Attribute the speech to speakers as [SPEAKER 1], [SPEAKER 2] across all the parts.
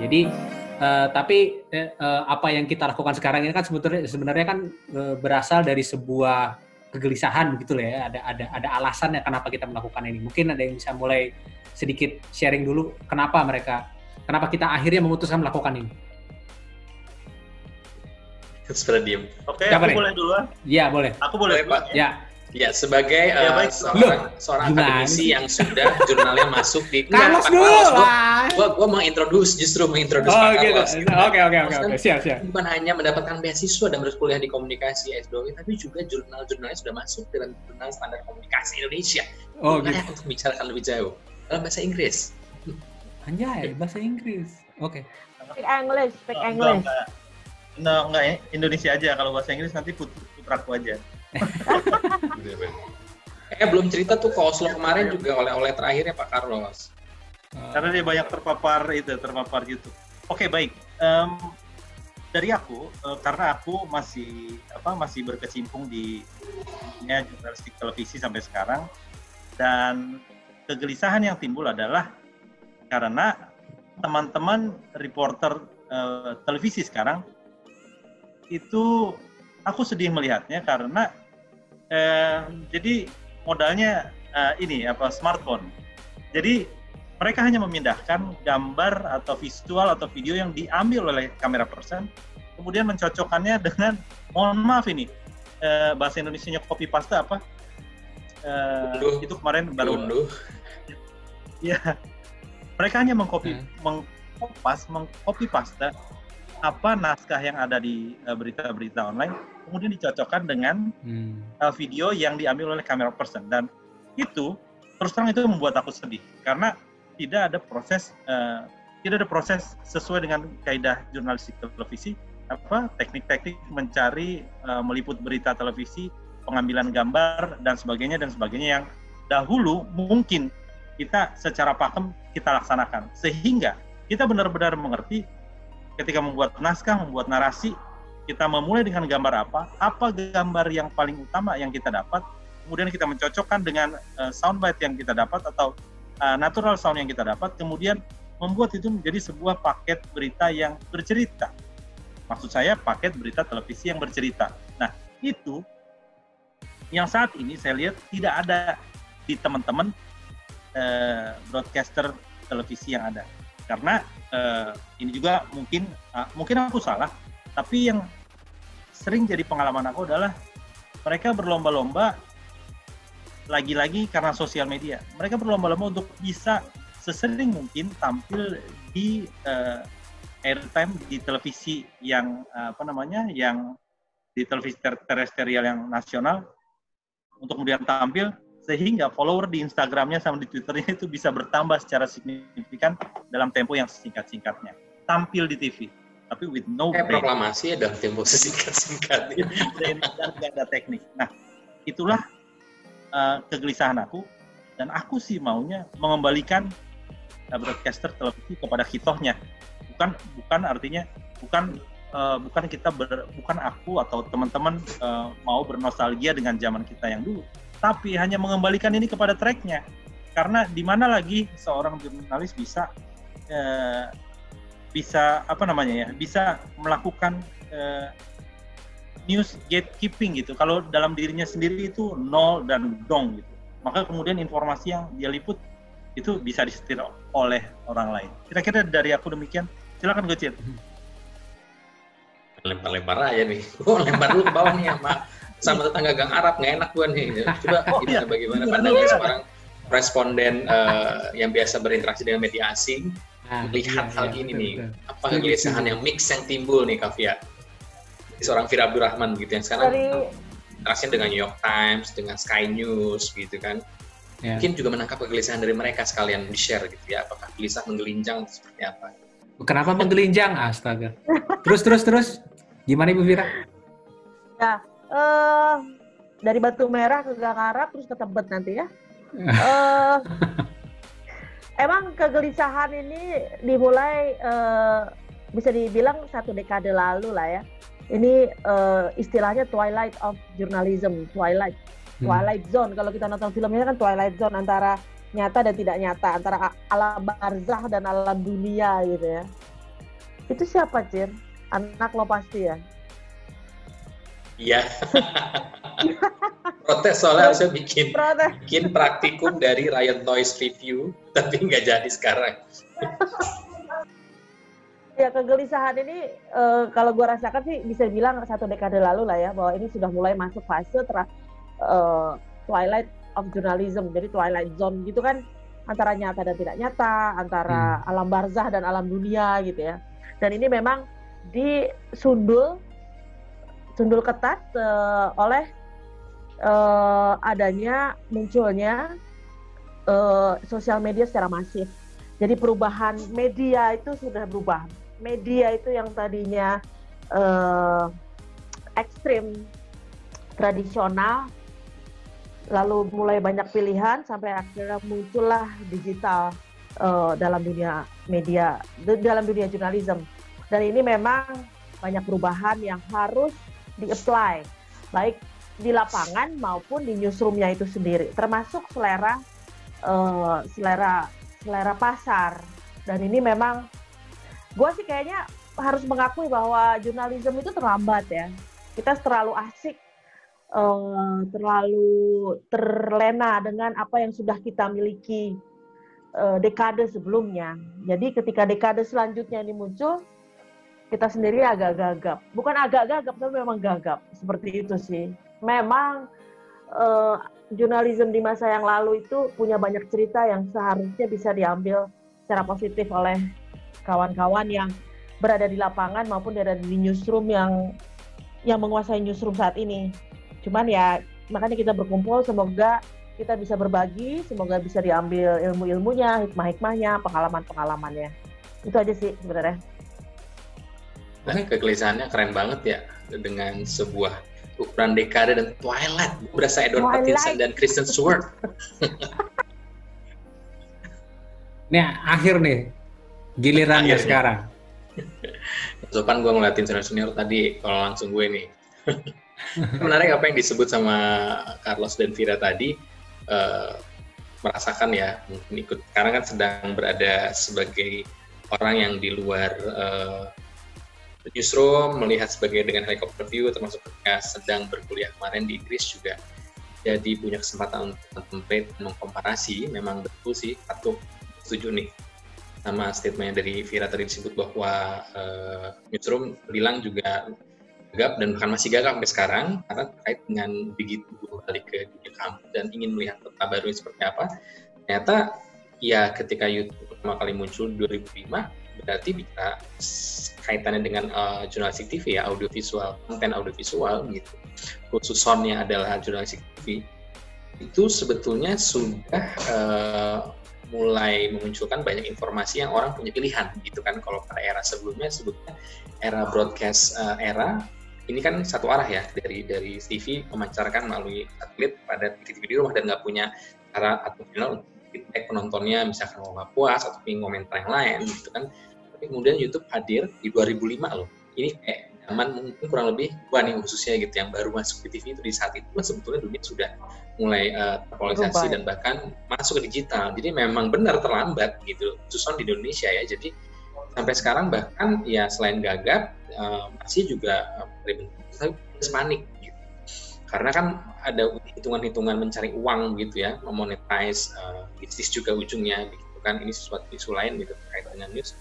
[SPEAKER 1] Jadi tapi apa yang kita lakukan sekarang ini kan sebenarnya kan berasal dari sebuah kegelisahan begitu ya. Ada alasannya kenapa kita melakukan ini. Mungkin ada yang bisa mulai sedikit sharing dulu kenapa kita akhirnya memutuskan melakukan ini.
[SPEAKER 2] Sudah diem.
[SPEAKER 3] Oke, aku boleh duluan?
[SPEAKER 1] Iya, boleh.
[SPEAKER 3] Aku boleh, Pak.
[SPEAKER 1] Ya.
[SPEAKER 2] Ya, sebagai seorang akademisi yang sudah jurnalnya masuk di
[SPEAKER 1] Carlos dulu lah.
[SPEAKER 2] Gua mengintroduce Pak Carlos.
[SPEAKER 1] Oke. Siap.
[SPEAKER 2] Bukan hanya mendapatkan beasiswa dan berkuliah di komunikasi S2, tapi juga jurnalnya sudah masuk dalam jurnal standar komunikasi Indonesia. Gitu. Untuk bicarakan lebih jauh dalam bahasa Inggris.
[SPEAKER 1] Anjay, bahasa Inggris. Oke.
[SPEAKER 4] Speak English.
[SPEAKER 3] Enggak, Indonesia aja. Kalau bahasa Inggris nanti putraku aja.
[SPEAKER 2] Belum cerita tuh ke Oslo kemarin juga oleh terakhirnya Pak Carlos.
[SPEAKER 3] Karena dia banyak terpapar YouTube. Oke, baik. Dari aku, karena aku masih berkecimpung di dunia jurnalistik televisi sampai sekarang, dan kegelisahan yang timbul adalah karena teman-teman reporter televisi sekarang itu aku sedih melihatnya karena jadi modalnya smartphone. Jadi mereka hanya memindahkan gambar atau visual atau video yang diambil oleh kamera person, kemudian mencocokkannya dengan, mohon maaf ini, bahasa Indonesianya copy paste apa? Itu kemarin baru. Ya, mereka hanya mengcopy paste apa naskah yang ada di berita-berita online, kemudian dicocokkan dengan video yang diambil oleh camera person, dan itu terus terang itu membuat aku sedih karena tidak ada proses sesuai dengan kaidah jurnalistik televisi, teknik-teknik mencari meliput berita televisi, pengambilan gambar dan sebagainya yang dahulu mungkin kita secara pakem kita laksanakan, sehingga kita benar-benar mengerti ketika membuat naskah, membuat narasi, kita memulai dengan gambar apa gambar yang paling utama yang kita dapat, kemudian kita mencocokkan dengan soundbite yang kita dapat atau natural sound yang kita dapat, kemudian membuat itu menjadi sebuah paket berita yang bercerita. Maksud saya paket berita televisi yang bercerita. Nah, itu yang saat ini saya lihat tidak ada di teman-teman broadcaster televisi yang ada. Karena ini juga mungkin aku salah, tapi yang sering jadi pengalaman aku adalah mereka berlomba-lomba, lagi-lagi karena sosial media, mereka berlomba-lomba untuk bisa sesering mungkin tampil di airtime di televisi yang yang di televisi terestrial yang nasional, untuk kemudian tampil sehingga follower di Instagramnya sama di Twitternya itu bisa bertambah secara signifikan dalam tempo yang sesingkat-singkatnya. Tampil di TV, tapi with no brain.
[SPEAKER 2] Proklamasi ya dalam tempo sesingkat-singkatnya.
[SPEAKER 3] Dan tidak ada teknik. Nah, itulah kegelisahan aku, dan aku sih maunya mengembalikan broadcaster televisi kepada hitohnya. Bukan artinya bukan aku atau teman-teman mau bernostalgia dengan zaman kita yang dulu, tapi hanya mengembalikan ini kepada tracknya. Karena di mana lagi seorang jurnalis bisa melakukan news gatekeeping gitu. Kalau dalam dirinya sendiri itu nol dan dong gitu, maka kemudian informasi yang dia liput itu bisa disetir oleh orang lain. Kira-kira dari aku demikian. Silakan Gocil.
[SPEAKER 2] Lempar-lempar aja nih. Lempar dulu ke bawah nih sama tetangga Gang Arab, nggak enak gue nih. Coba bagaimana pandangan seorang responden yang biasa berinteraksi dengan media asing melihat hal ini nih. Apa kegelisahan yang mix yang timbul nih, Kavia? Seorang Fira Abdurrahman gitu yang sekarang interaksi dengan New York Times, dengan Sky News gitu kan. Mungkin juga menangkap kegelisahan dari mereka, sekalian di-share gitu ya. Apakah gelisah menggelinjang seperti apa?
[SPEAKER 1] Kenapa menggelinjang? Astaga. Terus. Gimana Ibu Fira?
[SPEAKER 4] Ya, dari Batu Merah ke Gang Arab terus ke Tebet nanti ya. Emang kegelisahan ini dimulai bisa dibilang 1 dekade lalu lah ya. Ini istilahnya twilight of journalism, twilight zone. Kalau kita nonton filmnya kan twilight zone, antara nyata dan tidak nyata, antara alam barzah dan alam dunia gitu ya. Itu siapa, Cir? Anak lo pasti ya?
[SPEAKER 2] Iya. Protes soalnya harusnya bikin praktikum dari Riot Noise Review, tapi nggak jadi sekarang.
[SPEAKER 4] Ya, kegelisahan ini kalau gue rasakan sih bisa bilang 1 dekade lalu lah ya, bahwa ini sudah mulai masuk fase twilight of journalism, jadi twilight zone gitu kan, antara nyata dan tidak nyata, antara alam barzah dan alam dunia gitu ya. Dan ini memang disundul ketat oleh adanya munculnya sosial media secara masif. Jadi perubahan media itu sudah berubah. Media itu yang tadinya ekstrim, tradisional, lalu mulai banyak pilihan sampai akhirnya muncullah digital dalam dunia media, dalam dunia jurnalisme. Dan ini memang banyak perubahan yang harus di-apply, baik di lapangan maupun di newsroom-nya itu sendiri, termasuk selera pasar. Dan ini memang, gue sih kayaknya harus mengakui bahwa jurnalisme itu terlambat ya. Kita terlalu asik, terlalu terlena dengan apa yang sudah kita miliki dekade sebelumnya. Jadi ketika dekade selanjutnya ini muncul, kita sendiri agak gagap. Bukan agak gagap, tapi memang gagap. Seperti itu sih. Memang jurnalisme di masa yang lalu itu punya banyak cerita yang seharusnya bisa diambil secara positif oleh kawan-kawan yang berada di lapangan maupun berada di newsroom yang menguasai newsroom saat ini. Cuman ya makanya kita berkumpul, semoga kita bisa berbagi, semoga bisa diambil ilmu-ilmunya, hikmah-hikmahnya, pengalaman-pengalamannya. Itu aja sih sebenarnya.
[SPEAKER 2] Nah, kegelisahannya keren banget ya, dengan sebuah ukuran dekade dan twilight. Berasa Edward Pattinson dan Kristen Stewart.
[SPEAKER 1] Nah, akhir nih, gilirannya sekarang.
[SPEAKER 2] Sopan gue ngeliatin senior tadi, kalau langsung gue nih. Menarik apa yang disebut sama Carlos dan Vira tadi, merasakan ya, mungkin ikut, sekarang kan sedang berada sebagai orang yang di luar newsroom, melihat sebagai dengan helikopter view, termasuk ketika sedang berkuliah kemarin di Inggris juga jadi punya kesempatan untuk template mengkomparasi. Memang betul sih, aku setuju nih sama statementnya dari Vira tadi, disebut bahwa newsroom bilang juga gagap dan bahkan masih gagap sampai sekarang karena terkait dengan begitu balik ke dunia kampus dan ingin melihat peta baru seperti apa. Ternyata ya ketika YouTube pertama kali muncul 2005, berarti bisa kaitannya dengan jurnalistik TV ya, audiovisual, konten audiovisual gitu. Khusus soundnya adalah jurnalistik TV. Itu sebetulnya sudah mulai memunculkan banyak informasi yang orang punya pilihan gitu kan. Kalau pada era sebelumnya sebutnya era broadcast era, ini kan satu arah ya, dari TV memancarkan melalui satelit pada TV di rumah dan nggak punya cara atau channel untuk feedback penontonnya, misalkan mau nggak puas atau ingin komentar yang lain gitu kan. Tapi kemudian YouTube hadir di 2005 loh. Ini kayak zaman mungkin kurang lebih gua nih khususnya gitu yang baru masuk di TV itu, di saat itu sebetulnya dunia sudah mulai terpolarisasi dan bahkan masuk ke digital. Jadi memang benar terlambat gitu, khususnya di Indonesia ya. Jadi sampai sekarang bahkan ya selain gagap masih juga panik gitu. Karena kan ada hitungan-hitungan mencari uang gitu ya, memonetize bisnis juga ujungnya gitu kan. Ini sesuatu isu lain gitu terkait dengan news.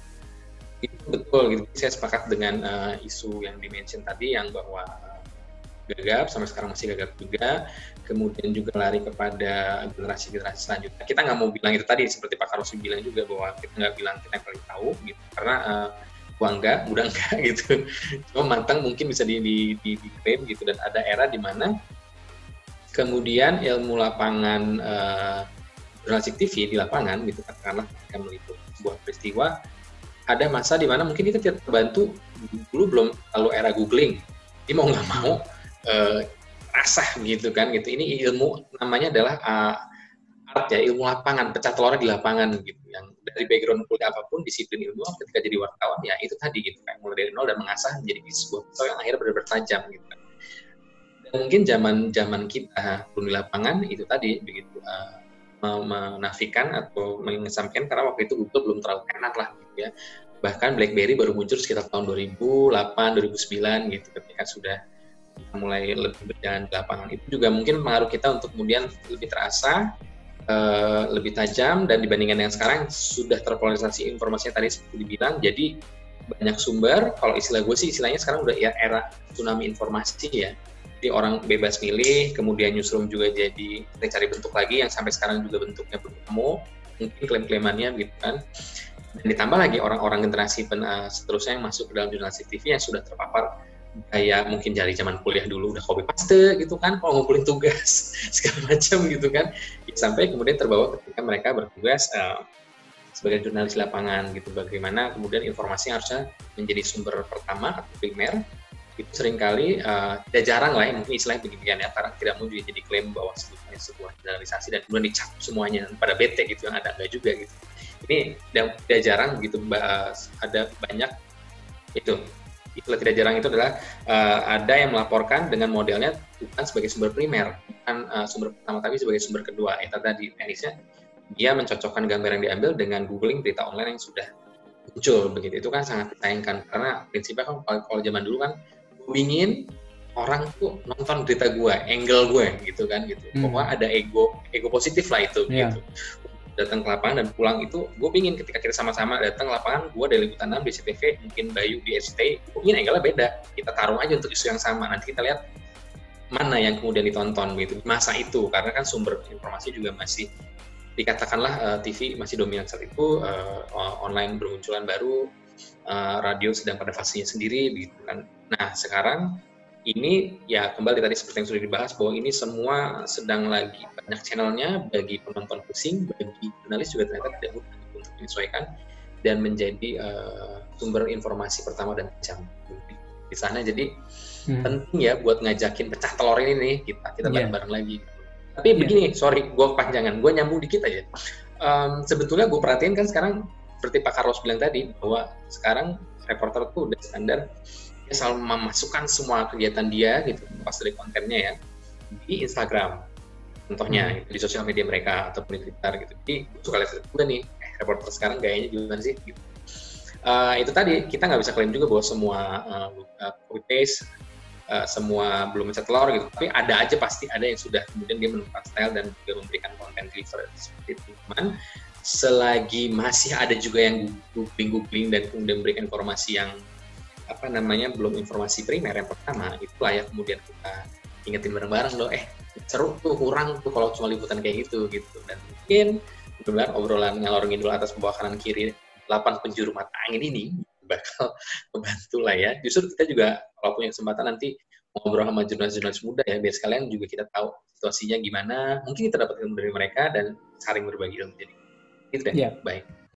[SPEAKER 2] Itu betul gitu. Saya sepakat dengan isu yang dimention tadi yang bahwa gagap, sampai sekarang masih gagap juga, kemudian juga lari kepada generasi-generasi selanjutnya. Kita nggak mau bilang itu tadi, seperti Pak Carlos bilang juga bahwa kita nggak bilang kita yang paling tahu gitu, karena tua enggak, muda enggak gitu. Cuma mantang mungkin bisa diklaim gitu, dan ada era di mana kemudian ilmu lapangan jurnalistik TV di lapangan gitu, katakanlah ketika meliput sebuah peristiwa, ada masa di mana mungkin kita tidak terbantu, dulu belum lalu era googling, ini mau nggak mau rasah gitu kan gitu. Ini ilmu namanya adalah art ya, ilmu lapangan, pecah telurnya di lapangan gitu, yang dari background kuliah apapun, disiplin ilmu ketika jadi wartawan ya itu tadi gitu, kayak mulai dari nol dan mengasah menjadi sebuah pisau yang akhirnya benar-benar tajam gitu kan. Dan mungkin zaman kita belum di lapangan itu tadi begitu menafikan atau mengesampingkan, karena waktu itu Google belum terlalu enak lah gitu ya, Bahkan BlackBerry baru muncul sekitar tahun 2008, 2009 gitu, ketika sudah mulai lebih berjalan di lapangan. Itu juga mungkin pengaruh kita untuk kemudian lebih terasa, lebih tajam, dan dibandingkan yang sekarang sudah terpolarisasi informasinya tadi seperti dibilang, jadi banyak sumber. Kalau istilah gue sih, istilahnya sekarang udah ya era tsunami informasi ya. Jadi orang bebas milih, kemudian newsroom juga jadi kita cari bentuk lagi yang sampai sekarang juga bentuknya belum ketemu, mungkin klaim-klaimannya gitu kan. Dan ditambah lagi orang-orang generasi seterusnya yang masuk ke dalam jurnalistik TV yang sudah terpapar kayak mungkin dari zaman kuliah dulu udah copy paste gitu kan, kalau ngumpulin tugas segala macam gitu kan, sampai kemudian terbawa ketika mereka bertugas sebagai jurnalis lapangan gitu, bagaimana kemudian informasi yang harusnya menjadi sumber pertama atau primer itu seringkali tidak jarang lah ya, mungkin istilahnya begini ya, karena tidak mau juga jadi klaim bahwa sebetulnya sebuah generalisasi dan kemudian dicap semuanya pada bete gitu, yang ada enggak juga gitu. Ini tidak jarang gitu, ada banyak itu. Istilah tidak jarang itu adalah ada yang melaporkan dengan modelnya bukan sebagai sumber primer, bukan sumber pertama, tapi sebagai sumber kedua. Itu tadi teknisnya dia mencocokkan gambar yang diambil dengan googling berita online yang sudah muncul begitu. Itu kan sangat disayangkan, karena prinsipnya kan kalau zaman dulu kan gue ingin orang tuh nonton berita gue, angle gue gitu kan gitu. Pokoknya ada ego positif lah itu gitu. Datang ke lapangan dan pulang itu, gue pingin ketika kita sama-sama datang ke lapangan, gue dari Liputan 6 di CTV, mungkin Bayu di SCTI, gue pingin angle-nya beda, kita taruh aja untuk isu yang sama, nanti kita lihat mana yang kemudian ditonton gitu, masa itu, karena kan sumber informasi juga masih, dikatakanlah TV masih dominan saat itu, online bermunculan baru, radio sedang pada fasenya sendiri gitu kan. Nah sekarang ini ya kembali tadi seperti yang sudah dibahas, bahwa ini semua sedang lagi banyak channelnya, bagi penonton pusing, bagi jurnalis juga ternyata tidak mudah untuk menyesuaikan dan menjadi sumber informasi pertama dan jam di sana. Jadi penting ya buat ngajakin pecah telur ini nih, kita bareng-bareng lagi. Tapi begini, sorry gue kepanjangan, gue nyambung dikit aja. Sebetulnya gue perhatiin kan sekarang seperti Pak Carlos bilang tadi, bahwa sekarang reporter tuh udah standar dia selalu memasukkan semua kegiatan dia gitu, pas dari kontennya ya, di Instagram contohnya, di sosial media mereka ataupun di Twitter gitu. Jadi gue suka lihat juga nih, reporter sekarang gayanya gimana sih gitu. Itu tadi kita nggak bisa klaim juga bahwa semua copy paste, semua belum mencet telur gitu, tapi ada aja, pasti ada yang sudah kemudian dia menemukan style dan juga memberikan konten deliver seperti itu. Cuman selagi masih ada juga yang googling dan kemudian memberikan informasi yang belum informasi primer yang pertama, itu layak kemudian kita ingetin bareng-bareng loh, seru tuh, kurang tuh kalau cuma liputan kayak gitu. Dan mungkin benar obrolan ngalor ngidul atas bawah kanan kiri 8 penjuru mata angin ini bakal membantu lah ya. Justru kita juga kalau punya kesempatan nanti ngobrol sama jurnalis-jurnalis muda ya, biar sekalian juga kita tahu situasinya gimana, mungkin kita dapat ilmu dari mereka dan saling berbagi ilmu. Jadi gitu deh. Baik.